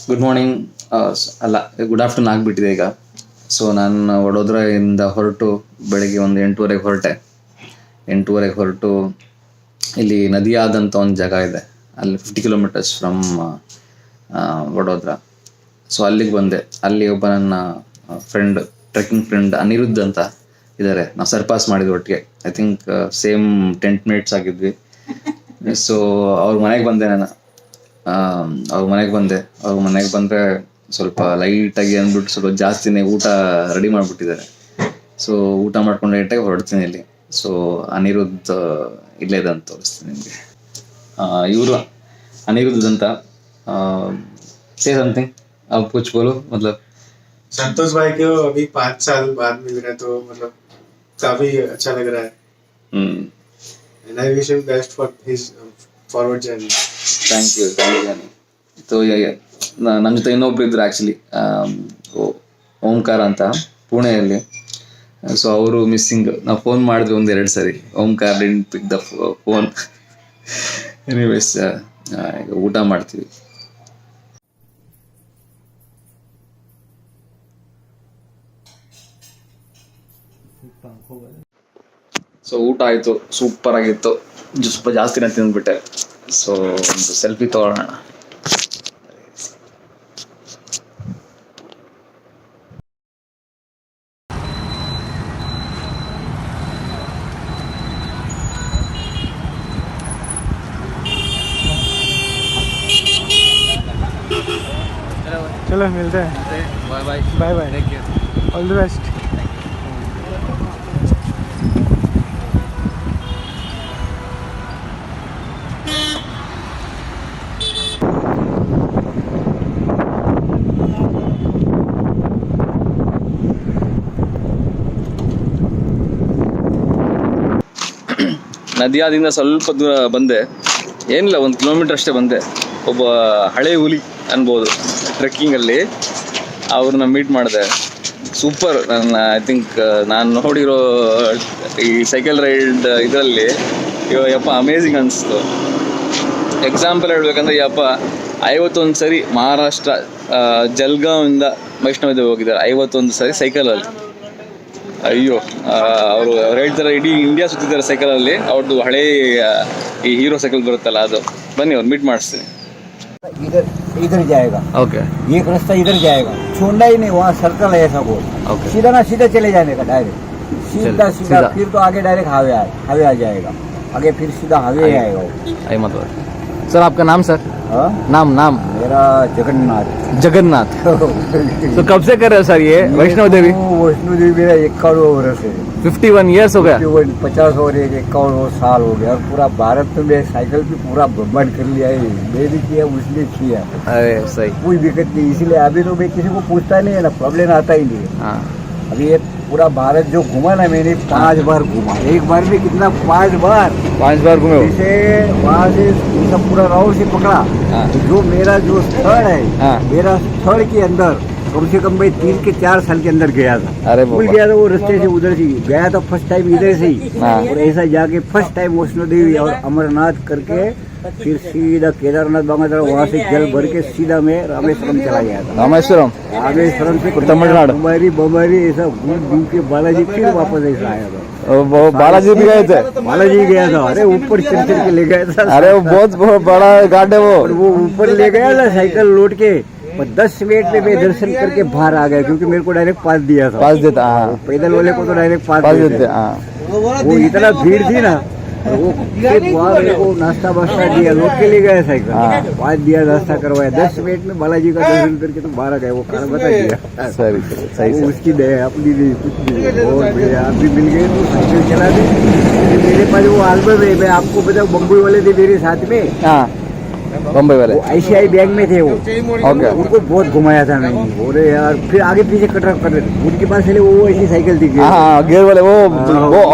Good morning ಅಲ್ಲ good afternoon ಆಗಿಬಿಟ್ಟಿದೆ ಈಗ. ಸೊ ನಾನು ವಡೋದರಾಯಿಂದ ಹೊರಟು ಬೆಳಗ್ಗೆ ಒಂದು 8:30 ಹೊರಟು ಇಲ್ಲಿ ನದಿಯಾದ್ ಅಂತ ಒಂದು ಜಾಗ ಇದೆ, ಅಲ್ಲಿ 50 ಕಿಲೋಮೀಟರ್ಸ್ ಫ್ರಮ್ ವಡೋದರ. ಸೊ ಅಲ್ಲಿಗೆ ಬಂದೆ. ಅಲ್ಲಿ ಒಬ್ಬ ನನ್ನ ಫ್ರೆಂಡ್, ಟ್ರೆಕ್ಕಿಂಗ್ ಫ್ರೆಂಡ್ ಅನಿರುದ್ಧ್ ಅಂತ ಇದ್ದಾರೆ. ನಾವು ಸರ್ಪಾಸ್ ಮಾಡಿದ್ವಿ ಒಟ್ಟಿಗೆ. ಐ ಥಿಂಕ್ ಸೇಮ್ 10 ಮಿನಿಟ್ಸ್ ಆಗಿದ್ವಿ. ಸೊ ಅವ್ರ ಮನೆಗೆ ಬಂದೆ ನಾನು. ಅವ್ರ ಮನೆಗೆ ಬಂದರೆ ಸ್ವಲ್ಪ ಲೈಟಾಗಿ ಅಂದ್ಬಿಟ್ಟು ಸ್ವಲ್ಪ ಜಾಸ್ತಿನೇ ಊಟ ರೆಡಿ ಮಾಡಿಬಿಟ್ಟಿದ್ದಾರೆ. ಸೊ ಊಟ ಮಾಡ್ಕೊಂಡು ಲೈಟಾಗಿ ಹೊರಡ್ತೀನಿ ಇಲ್ಲಿ. ಸೊ ಅನಿರುದ್ಧ್ ಇಲ್ಲೇ ಇದೆ ಅಂತ ತೋರಿಸ್ತೀನಿ ನಿಮಗೆ. ಇವರು अनिरुद्ध जनता से समथिंग अब कुछ बोलो. मतलब संतोष भाई को अभी 5 साल बाद मिल रहा है तो मतलब काफी अच्छा लग रहा है. And I wish him best for his forward journey. Thank you. तो ನನ್ನ ಜೊತೆ ಇನ್ನೊಬ್ರು ಇದ್ರು ಆ್ಯಕ್ಚುಲಿ, ಓಂಕಾರ ಅಂತ ಪುಣೆಯಲ್ಲಿ. ಸೊ ಅವರು ಮಿಸ್ಸಿಂಗ್. ನಾವು ಫೋನ್ ಮಾಡಿದ್ವಿ 1-2 ಸರಿ. Omkara didn't pick the phone. Anyways ಈಗ ಊಟ ಮಾಡ್ತೀವಿ. ಸೊ ಊಟ ಆಯಿತು, ಸೂಪರ್ ಆಗಿತ್ತು. ಸ್ವಲ್ಪ ಜಾಸ್ತಿನೇ ತಿಂದ್ಬಿಟ್ಟೆ. ಸೊ ಒಂದು ಸೆಲ್ಫಿ ತಗೊಳ್ಳೋಣ. चलो मिलते हैं. Bye bye take care. All the best. ನದಿಯಾದಿಂದ ಸ್ವಲ್ಪ ದೂರ ಬಂದೆ, ಏನಿಲ್ಲ 1 ಕಿಲೋಮೀಟರ್ ಅಷ್ಟೇ ಬಂದೆ. ಒಬ್ಬ ಹಳೆ ಹುಲಿ ಅನ್ಬೋದು ಟ್ರೆಕ್ಕಿಂಗಲ್ಲಿ, ಅವ್ರನ್ನ ಮೀಟ್ ಮಾಡಿದೆ. ಸೂಪರ್. ಐ ಥಿಂಕ್ ನಾನು ನೋಡಿರೋ ಈ ಸೈಕಲ್ ರೈಡ್ ಇದರಲ್ಲಿ ಯಪ್ಪ ಅಮೇಝಿಂಗ್ ಅನಿಸ್ತು. ಎಕ್ಸಾಂಪಲ್ ಹೇಳ್ಬೇಕಂದ್ರೆ ಯಪ್ಪ 51 ಸರಿ ಮಹಾರಾಷ್ಟ್ರ ಜಲ್ಗಾಂವಿಂದ ವೈಷ್ಣವದೇವಿ ಹೋಗಿದ್ದಾರೆ. 51 ಸರಿ ಸೈಕಲಲ್ಲಿ. ಅಯ್ಯೋ, ಅವರು ಹೇಳ್ತಾರೆ ಇಡೀ ಇಂಡಿಯಾ ಸುತ್ತಿದ್ದಾರೆ ಸೈಕಲಲ್ಲಿ. ಅವ್ರದ್ದು ಹಳೇ ಈ ಹೀರೋ ಸೈಕಲ್ ಬರುತ್ತಲ್ಲ ಅದು. ಬನ್ನಿ ಅವ್ರು ಮೀಟ್ ಮಾಡಿಸ್ತೀನಿ. इधर जाएगा. ओके. एक रास्ता इधर जाएगा, छोड़ना ही नहीं. वहाँ सर्कल है ऐसा बोल. ओके. सीधा ना सीधा चले जाने का डायरेक्ट. सीधा फिर तो आगे डायरेक्ट हाईवे आ जाएगा. आगे फिर सीधा हाईवे आएगा. आई मतलब सर आपका नाम सर? नाम मेरा जगन्नाथ. तो कब से कर रहे हो सर ये वैष्णो देवी? मेरा 51 वर्ष है. 51 ईयर्स हो गया. 50 और 51 साल हो गया. और पूरा भारत में साइकिल भी पूरा ब्रह्मांड कर लिया है. मैं भी किया, उसने किया. अरे सही. कोई दिक्कत नहीं. इसलिए अभी तो मैं किसी को पूछता नहीं है ना, प्रॉब्लम आता ही नहीं है. हाँ. अभी ये पूरा भारत जो घुमा ना, मैंने 5 बार घुमा. एक बार में कितना 5 बार घूमे. जैसे वहाँ से सब पूरा राउंड से पकड़ा. तो जो मेरा जो स्थल है, मेरा स्थल के अंदर कम से कम भाई 3 के 4 साल के अंदर गया था. अरे भूल गया था वो रास्ते से. उधर से गया था फर्स्ट टाइम इधर से ही. और ऐसा जाके फर्स्ट टाइम वैष्णो देवी और अमरनाथ करके फिर सीधा केदारनाथ बांगा, वहाँ से जल भर के सीधा मैं रामेश्वरम चला गया था. रामेश्वरम से तमिलनाडु बम्बई ऐसा घूम के बालाजी फिर वापस ऐसा आया था. बालाजी भी गए थे? बालाजी गया था. अरे ऊपर चल के ले गया था. अरे वो बहुत बड़ा घाट है वो ऊपर ले गया था साइकिल लोड के. 10 मिनट में मैं दर्शन करके बाहर आ गया, क्योंकि मेरे को डायरेक्ट पास दिया था. पास देता. पैदल वाले को तो डायरेक्ट पास देते. वो इतना भीड़ थी ना, वो मेरे को नाश्ता वास्ता दिया. लोग के लिए गया साइकिल. पास दिया, नाश्ता करवाया. 10 मिनट में बालाजी का दर्शन करके तो बाहर आ गए. वो कारण बता दिया. सही. उसकी दया अपनी नहीं, कुछ नहीं. बहुत बढ़िया. आप भी मिल गए तो साइकिल चला दी. मेरे पास वो एल्बम है, मैं आपको बताऊँ. बम्बई वाले थे मेरे साथ में. बम्बई वाले ICI बैंक में थे वो. ओके. उनको बहुत घुमाया था मैंने. अरे यार, फिर आगे पीछे कट रहे थे. उनके पास वो ऐसी साइकिल थी, गियर वाले. वो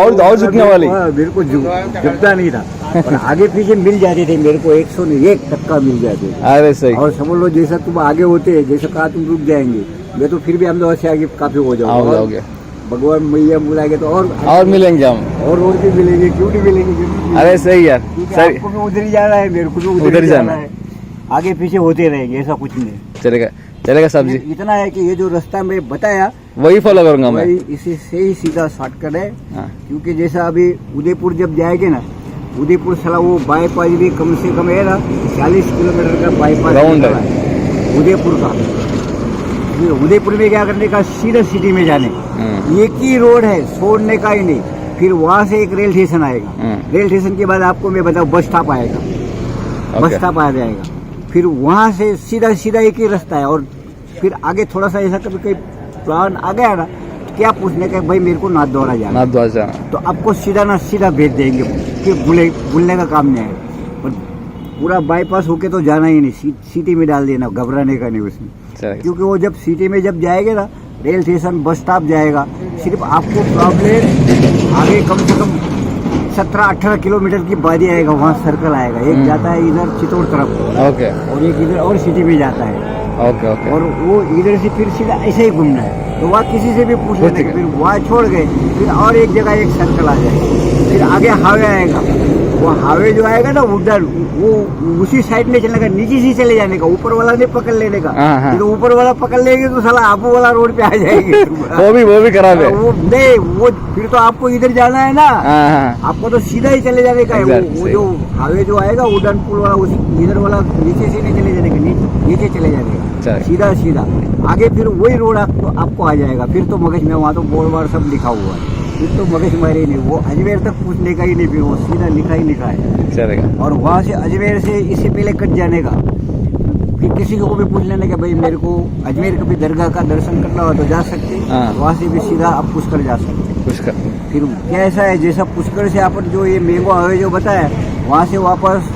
और झुकने वाली. मेरे को झुकता नहीं था. पर आगे पीछे मिल जाते थे. मेरे को 101% मिल जाते थे. अरे सही. और समझ लो जैसा तुम आगे होते, जैसा कहा तुम रुक जाएंगे, मैं तो फिर भी हम लोग से आगे काफी हो जाओगे. भगवान मैया बुलाएंगे तो और मिलेंगे हम। और रोड पे मिलेंगे, क्यों नहीं मिलेंगे, जरूर मिलेंगे। अरे सही यार, क्योंकि सही। आपको भी उधर ही जाना है, मेरे को भी उधर ही जाना है, आगे पीछे होते रहेंगे, ऐसा कुछ नहीं। चलेगा चलेगा साहब जी, इतना है कि ये जो रास्ता मैं बताया वही फॉलो करूंगा मैं। वही इसी से ही सीधा शॉर्टकट है। हाँ। क्योंकि जैसा अभी उदयपुर जब जाएंगे ना, उदयपुर साला वो बाईपास भी कम से कम है ना 40 किलोमीटर का बाईपास राउंड है उदयपुर का। फिर उदयपुर में क्या करने का, सीधा सिटी में जाने, एक ही रोड है, छोड़ने का ही नहीं। फिर वहाँ से एक रेल स्टेशन आएगा, रेल स्टेशन के बाद आपको मैं बताऊँ बस स्टॉप आएगा, बस स्टॉप आ जाएगा। फिर वहाँ से सीधा सीधा एक ही रास्ता है। और फिर आगे थोड़ा सा ऐसा कभी कोई प्लान आ गया ना, तो क्या पूछने का, भाई मेरे को नाथद्वारा जाना, नाथद्वारा जाना, तो आपको सीधा ना सीधा भेज देंगे, फिर भूलने का काम नहीं है। पर पूरा बाईपास होके तो जाना ही नहीं, सिटी में डाल देना, घबराने का नहीं उसमें। क्योंकि वो जब सिटी में जब जाएंगे ना, रेल स्टेशन बस स्टॉप जाएगा, सिर्फ आपको प्रॉब्लम आगे कम से कम 17-18 किलोमीटर की बारी आएगा, वहाँ सर्कल आएगा, एक जाता है इधर चित्तौड़ तरफ, ओके, और एक इधर और सिटी में जाता है, ओके ओके। और वो इधर से फिर सीधा ऐसे ही घूमना है। तो वहाँ किसी से भी पूछ लेते, फिर वहाँ छोड़ गए, फिर और एक जगह एक सर्कल आ जाएगा, फिर आगे हाईवे आएगा, वो हाईवे जो आएगा ना उधर, वो उसी साइड में चलने का, नीचे से चले जाने का, ऊपर वाला नहीं पकड़ लेने का। तो ऊपर वाला पकड़ लेंगे तो साला आबू वाला रोड पे आ जाएंगे। वो भी खराब है। वो नहीं, वो फिर तो आपको इधर जाना है ना, आपको तो सीधा ही चले जाने का है। वो जो हाईवे जो आएगा उड़ान पुल वाला, उसी इधर वाला नीचे से नहीं चले जाने का, नीचे चले जाने का, सीधा सीधा आगे फिर वही रोड आपको आ जाएगा। फिर तो मगज में वहाँ तो बोर्ड वार्ड सब लिखा हुआ है, फिर तो मगज मारे नहीं, वो अजमेर तक पूछने का ही नहीं, फिर वो सीधा लिखा ही लिखा है। चलेगा। और वहाँ से अजमेर से इससे पहले कट जाने का, फिर किसी को भी पूछ लेने का, भाई मेरे को अजमेर कभी दरगाह का दर्शन करना हो तो जा सकते, वहाँ से भी सीधा आप पुष्कर जा सकते। पुष्कर फिर क्या ऐसा है, जैसा पुष्कर से अपन जो ये मैंगो हाईवे जो बताया, वहाँ से वापस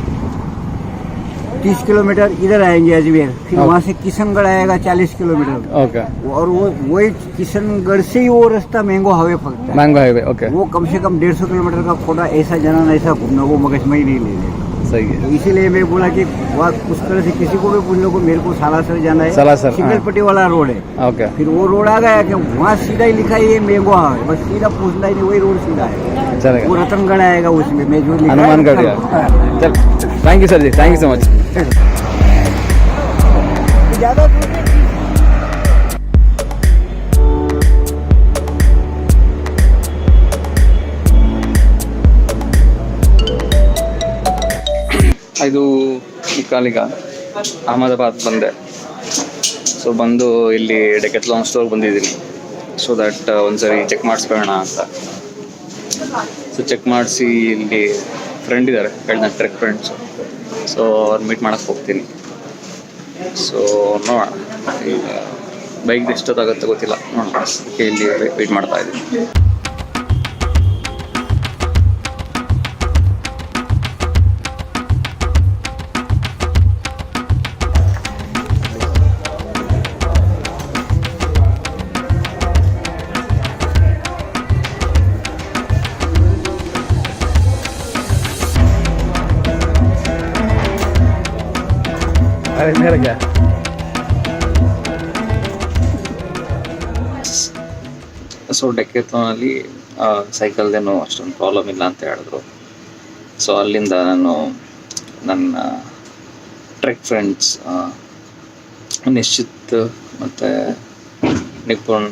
30 किलोमीटर इधर आएंगे अजमेर, फिर वहाँ से किशनगढ़ आएगा 40 किलोमीटर, ओके, और वो वही किशनगढ़ से ही वो रास्ता मैंगो हाईवे पकड़ता है, मैंगो हाईवे, ओके। वो कम से कम 150 किलोमीटर का खोटा, ऐसा जाना ऐसा घूमना, वो मगज में ही नहीं लेने। सही है। तो इसीलिए मैं बोला कि वहाँ उस तरह से किसी को भी पूछने को, मेरे को सालासर जाना है, सालासर, सिंगल पट्टी वाला रोड है, ओके। फिर वो रोड आ गया कि वहाँ सीधा ही लिखा है ये मैंगो हाईवे, बस सीधा पूछना ही नहीं, वही रोड सीधा है। चलेगा। वो रतनगढ़ आएगा उसमें, मैं जो लिखा है हनुमानगढ़ यार। चल, thank you sir ji, thank you so much. ज़्यादा दूर नहीं। ಇದು ಈ ಕಾಲಿಗ ಅಹಮದಾಬಾದ್ ಬಂದೆ. ಸೊ ಬಂದು ಇಲ್ಲಿ ಡೆಕೆತ್ಲಾನ್ ಸ್ಟೋರ್ ಬಂದಿದ್ದೀನಿ, ಸೊ ದಟ್ ಒಂದ್ಸರಿ ಚೆಕ್ ಮಾಡಿಸ್ಕೊಳ್ಳೋಣ ಅಂತ. ಸೊ ಚೆಕ್ ಮಾಡಿಸಿ, ಇಲ್ಲಿ ಫ್ರೆಂಡ್ ಇದ್ದಾರೆ, ನನ್ನ ಟ್ರೆಕ್ ಫ್ರೆಂಡ್ಸು, ಸೊ ಅವ್ರು ಮೀಟ್ ಮಾಡೋಕ್ಕೆ ಹೋಗ್ತೀನಿ. ಸೊ ನೋಡೋಣ, ಈಗ ಬೈಕ್ ಎಷ್ಟೊತ್ತಾಗುತ್ತೆ ಗೊತ್ತಿಲ್ಲ, ನೋಡೋಣ, ಅದಕ್ಕೆ ಇಲ್ಲಿ ವೆಯ್ಟ್ ಮಾಡ್ತಾ ಇದ್ದೀನಿ. अरे मेरा क्या, ಸೊ ಡೆಕೆತ್ಲಾನಲ್ಲಿ ಸೈಕಲ್ದೇನು ಅಷ್ಟೊಂದು ಪ್ರಾಬ್ಲಮ್ ಇಲ್ಲ ಅಂತ ಹೇಳಿದ್ರು. ಸೊ ಅಲ್ಲಿಂದ ನಾನು ನನ್ನ ಟ್ರೆಕ್ ಫ್ರೆಂಡ್ಸ್ ನಿಶ್ಚಿತ್ ಮತ್ತು ನಿಪುಣ್,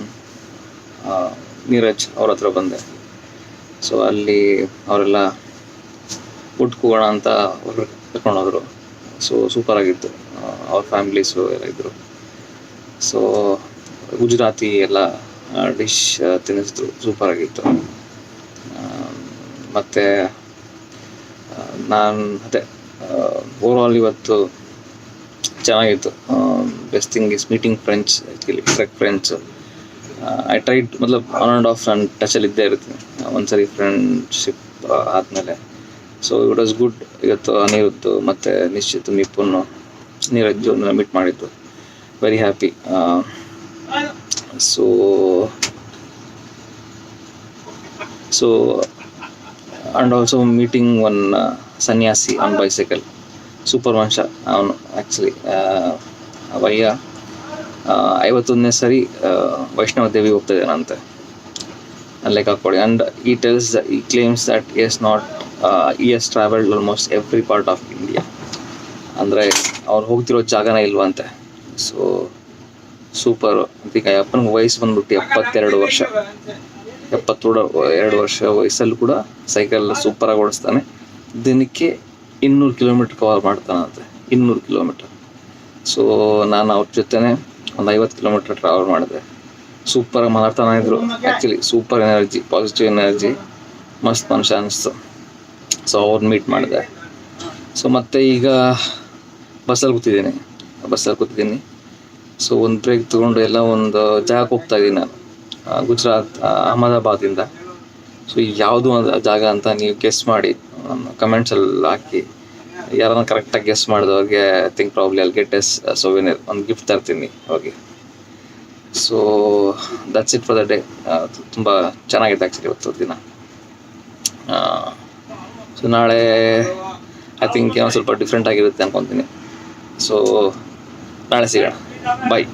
ನೀರಜ್ ಅವ್ರ ಹತ್ರ ಬಂದೆ. ಸೊ ಅಲ್ಲಿ ಅವರೆಲ್ಲ ಊಟಕ್ಕೆ ಹೋಗೋಣ ಅಂತ ಅವ್ರು ಕರ್ಕೊಂಡೋದ್ರು. ಸೊ ಸೂಪರಾಗಿತ್ತು, ಅವ್ರ ಫ್ಯಾಮ್ಲೀಸು ಎಲ್ಲ ಇದ್ದರು. ಸೊ ಗುಜರಾತಿ ಎಲ್ಲ ಡಿಶ್ ತಿನ್ನಿಸಿದ್ರು, ಸೂಪರಾಗಿತ್ತು. ಮತ್ತು ನಾನು ಅದೇ ಓವರಾಲ್ ಇವತ್ತು ಚೆನ್ನಾಗಿತ್ತು. Best thing is meeting friends, actually trek friends. I tried ಮತ್ಲಬ್ ಆನ್ ಆ್ಯಂಡ್ ಆಫ್ ನಾನು ಟಚಲ್ಲಿ ಇದ್ದೇ ಇರ್ತೀನಿ ಒಂದ್ಸರಿ ಫ್ರೆಂಡ್ಶಿಪ್ ಆದಮೇಲೆ. So it was good. ಇವತ್ತು ಅನಿರುದ್ಧು ಮತ್ತು ನಿಶ್ಚಿತ್, ನಿಪುಣ್, ನೀರಜ್ಜು ಮೀಟ್ ಮಾಡಿದ್ದು, very happy. So and also meeting one ಸನ್ಯಾಸಿ ಆನ್ ಬೈಸೈಕಲ್, ಸೂಪರ್ ಮನುಷ್ಯ ಅವನು. ಆ್ಯಕ್ಚುಲಿ ಅವಯ್ಯ 51ನೇ ಸರಿ ವೈಷ್ಣವ ದೇವಿ ಹೋಗ್ತಾ ಇದ್ದಾನಂತೆ. ಲೆಕ್ಕ ಹಾಕ್ಕೊಳ್ಳಿ. ಆ್ಯಂಡ್ ಈ claims that he has traveled almost every part of India. ಅಂದರೆ ಅವ್ರು ಹೋಗ್ತಿರೋ ಜಾಗನೇ ಇಲ್ವಂತೆ. So super. ಈಗ ಅಪ್ಪನಿಗೆ ವಯಸ್ಸು ಬಂದ್ಬಿಟ್ಟು 72 ವರ್ಷ. 72 ವರ್ಷ ವಯಸ್ಸಲ್ಲೂ ಕೂಡ ಸೈಕಲ್ ಸೂಪರಾಗಿ ಓಡಿಸ್ತಾನೆ. ದಿನಕ್ಕೆ 200 ಕಿಲೋಮೀಟ್ರ್ ಕವರ್ ಮಾಡ್ತಾನಂತೆ. 200 ಕಿಲೋಮೀಟ್ರ್. ಸೊ ನಾನು ಅವ್ರ ಜೊತೆನೇ ಒಂದು 50 ಕಿಲೋಮೀಟ್ರ್ ಟ್ರಾವೆಲ್ ಮಾಡಿದೆ. ಸೂಪರಾಗಿ ಮಾತಾಡ್ತಾನೆ ಇದ್ರು. Actually super energy, positive energy, ಮಸ್ತ್ ಮನುಷ್ಯ ಅನ್ನಿಸ್ತು. ಸೊ ಅವ್ರನ್ನ ಮೀಟ್ ಮಾಡಿದೆ. ಸೊ ಮತ್ತು ಈಗ ಬಸ್ಸಲ್ಲಿ ಕೂತಿದ್ದೀನಿ. ಸೊ ಒಂದು ಬ್ರೇಕ್ ತೊಗೊಂಡು ಎಲ್ಲ ಒಂದು ಜಾಗಕ್ಕೆ ಹೋಗ್ತಾಯಿದ್ದೀನಿ ನಾನು, ಗುಜರಾತ್ ಅಹಮದಾಬಾದಿಂದ. ಸೊ ಯಾವುದು ಒಂದು ಜಾಗ ಅಂತ ನೀವು ಗೆಸ್ ಮಾಡಿ ಕಮೆಂಟ್ಸಲ್ಲಿ ಹಾಕಿ. ಯಾರನ್ನ ಕರೆಕ್ಟಾಗಿ ಗೆಸ್ ಮಾಡಿದವ್ರಿಗೆ ಐ ಥಿಂಕ್ ಪ್ರಾಬ್ಲಿ ಅಲ್ಲಿ ಗೆಟ್ ಎಸ್ ಸೊವೆನಿಯರ್, ಒಂದು ಗಿಫ್ಟ್ ತರ್ತೀನಿ ಅವ್ರಿಗೆ. So that's it for the day. ತುಂಬ ಚೆನ್ನಾಗಿದೆ ಆ್ಯಕ್ಚುಲಿ ಇವತ್ತು ದಿನ. ಸೊ ನಾಳೆ ಐ ಥಿಂಕ್ ಏನೋ ಸ್ವಲ್ಪ ಡಿಫ್ರೆಂಟ್ ಆಗಿರುತ್ತೆ ಅಂದ್ಕೊತೀನಿ. ಸೊ ನಾಳೆ ಸಿಗೋಣ. ಬಾಯ್.